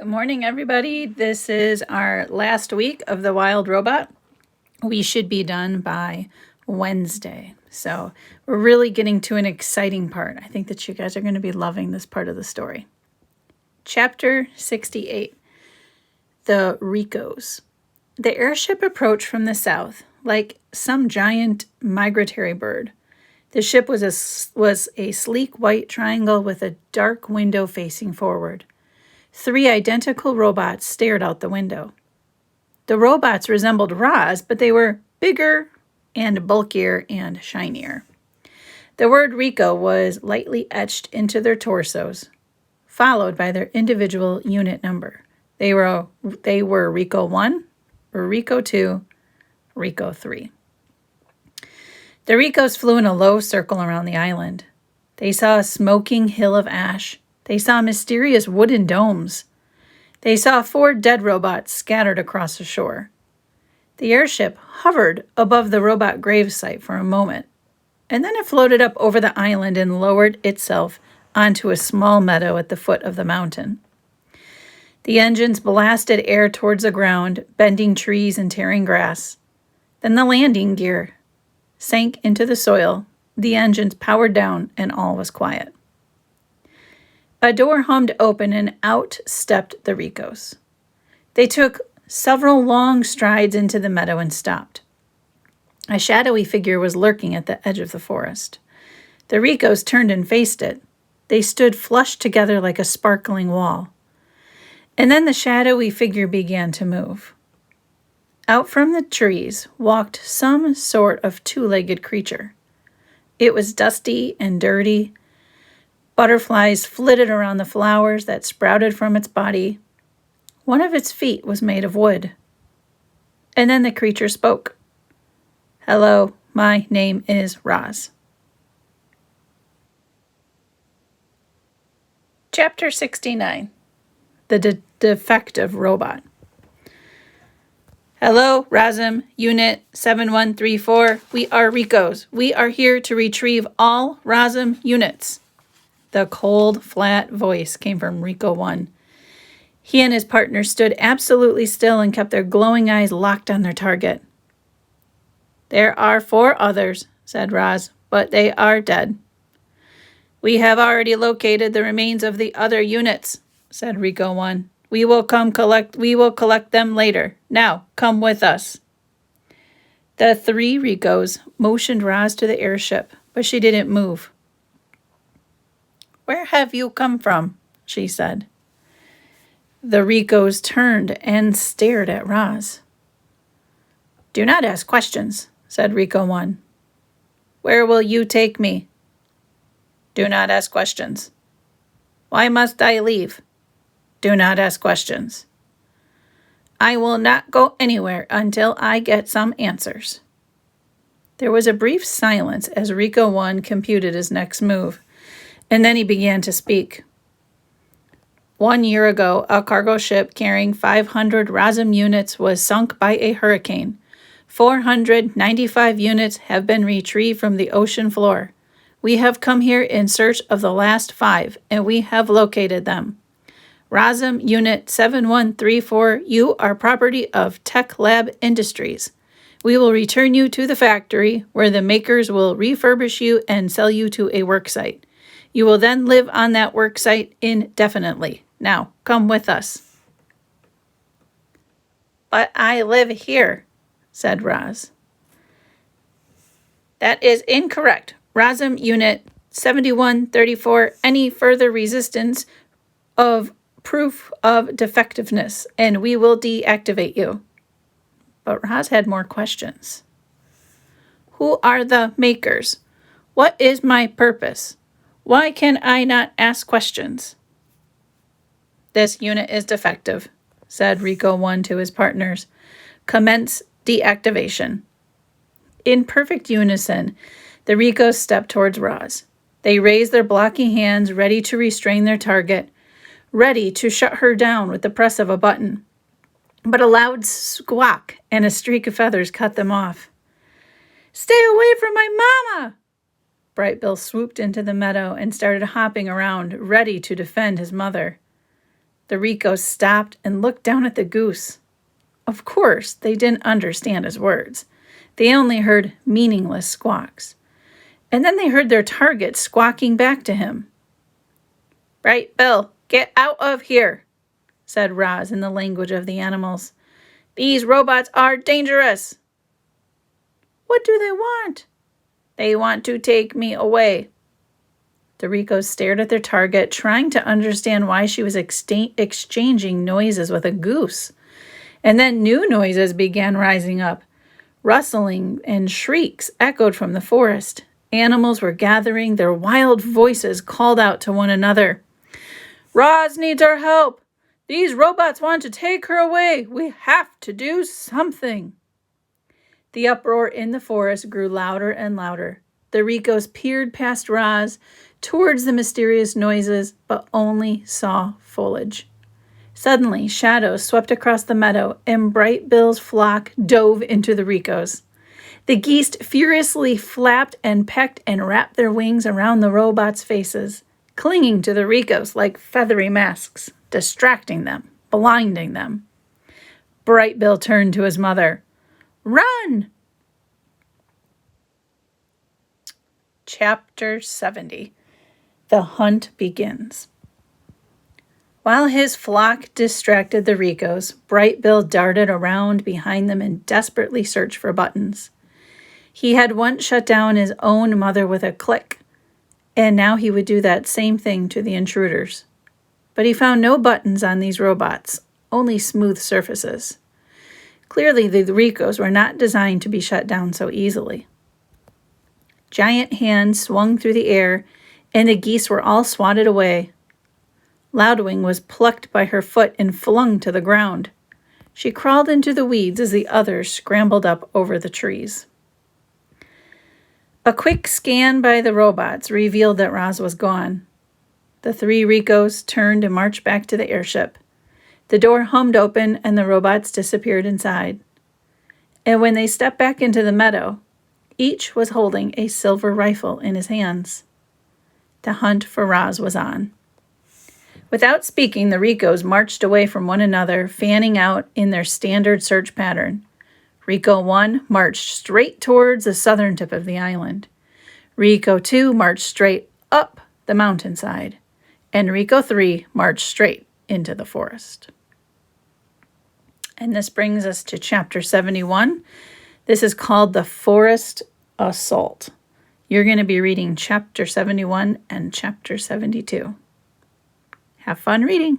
Good morning, everybody. This is our last week of the Wild Robot. We should be done by Wednesday. So we're really getting to an exciting part. I think that you guys are going to be loving this part of the story. Chapter 68, The Ricos. The airship approached from the south like some giant migratory bird. The ship was a sleek white triangle with a dark window facing forward. 3 identical robots stared out the window. The robots resembled Roz, but they were bigger and bulkier and shinier. The word Rico was lightly etched into their torsos, followed by their individual unit number. They were Rico 1, Rico 2, Rico 3. The Ricos flew in a low circle around the island. They saw a smoking hill of ash. They saw mysterious wooden domes. They saw 4 dead robots scattered across the shore. The airship hovered above the robot gravesite for a moment, and then it floated up over the island and lowered itself onto a small meadow at the foot of the mountain. The engines blasted air towards the ground, bending trees and tearing grass. Then the landing gear sank into the soil, the engines powered down, and all was quiet. A door hummed open and out stepped the Ricos. They took several long strides into the meadow and stopped. A shadowy figure was lurking at the edge of the forest. The Ricos turned and faced it. They stood flush together like a sparkling wall. And then the shadowy figure began to move. Out from the trees walked some sort of 2-legged creature. It was dusty and dirty. Butterflies flitted around the flowers that sprouted from its body. One of its feet was made of wood. And then the creature spoke. "Hello, my name is Roz." Chapter 69, The Defective Robot. "Hello, RASM, Unit 7134. We are Ricos. We are here to retrieve all RASM units." The cold, flat voice came from Rico 1. He and his partner stood absolutely still and kept their glowing eyes locked on their target. "There are 4 others," said Roz, "but they are dead." "We have already located the remains of the other units," said Rico 1. We will collect them later. Now, come with us." The 3 Ricos motioned Roz to the airship, but she didn't move. "Where have you come from?" she said. The Ricos turned and stared at Roz. "Do not ask questions," said Rico 1. "Where will you take me?" "Do not ask questions." "Why must I leave?" "Do not ask questions." "I will not go anywhere until I get some answers." There was a brief silence as Rico 1 computed his next move, and then he began to speak. 1 year ago, a cargo ship carrying 500 RASM units was sunk by a hurricane. 495 units have been retrieved from the ocean floor. We have come here in search of the last 5, and we have located them. RASM Unit 7134, you are property of Tech Lab Industries. We will return you to the factory, where the makers will refurbish you and sell you to a worksite. You will then live on that worksite indefinitely. Now, come with us. "But I live here," said Roz. "That is incorrect. RASM Unit 7134, any further resistance of proof of defectiveness, and we will deactivate you." But Roz had more questions. "Who are the makers? What is my purpose? Why can I not ask questions?" "This unit is defective," said Rico 1 to his partners. "Commence deactivation." In perfect unison, the Ricos stepped towards Roz. They raised their blocky hands, ready to restrain their target, ready to shut her down with the press of a button. But a loud squawk and a streak of feathers cut them off. "Stay away from my mama!" Bright Bill swooped into the meadow and started hopping around, ready to defend his mother. The Ricos stopped and looked down at the goose. Of course, they didn't understand his words. They only heard meaningless squawks. And then they heard their target squawking back to him. "Bright Bill, get out of here," said Roz in the language of the animals. "These robots are dangerous." "What do they want?" "They want to take me away." The Ricos stared at their target, trying to understand why she was exchanging noises with a goose. And then new noises began rising up. Rustling and shrieks echoed from the forest. Animals were gathering. Their wild voices called out to one another. "Roz needs our help. These robots want to take her away. We have to do something." The uproar in the forest grew louder and louder. The Ricos peered past Roz towards the mysterious noises, but only saw foliage. Suddenly, shadows swept across the meadow, and Bright Bill's flock dove into the Ricos. The geese furiously flapped and pecked and wrapped their wings around the robots' faces, clinging to the Ricos like feathery masks, distracting them, blinding them. Bright Bill turned to his mother. "Run!" Chapter 70. The hunt begins. While his flock distracted the Ricos, Bright Bill darted around behind them and desperately searched for buttons. He had once shut down his own mother with a click, and now he would do that same thing to the intruders. But he found no buttons on these robots, only smooth surfaces. Clearly, the Ricos were not designed to be shut down so easily. Giant hands swung through the air, and the geese were all swatted away. Loudwing was plucked by her foot and flung to the ground. She crawled into the weeds as the others scrambled up over the trees. A quick scan by the robots revealed that Roz was gone. The three Ricos turned and marched back to the airship. The door hummed open and the robots disappeared inside. And when they stepped back into the meadow, each was holding a silver rifle in his hands. The hunt for Roz was on. Without speaking, the Ricos marched away from one another, fanning out in their standard search pattern. Rico 1 marched straight towards the southern tip of the island. Rico 2 marched straight up the mountainside. And Rico 3 marched straight into the forest. And this brings us to Chapter 71. This is called The Forest Assault. You're going to be reading Chapter 71 and Chapter 72. Have fun reading.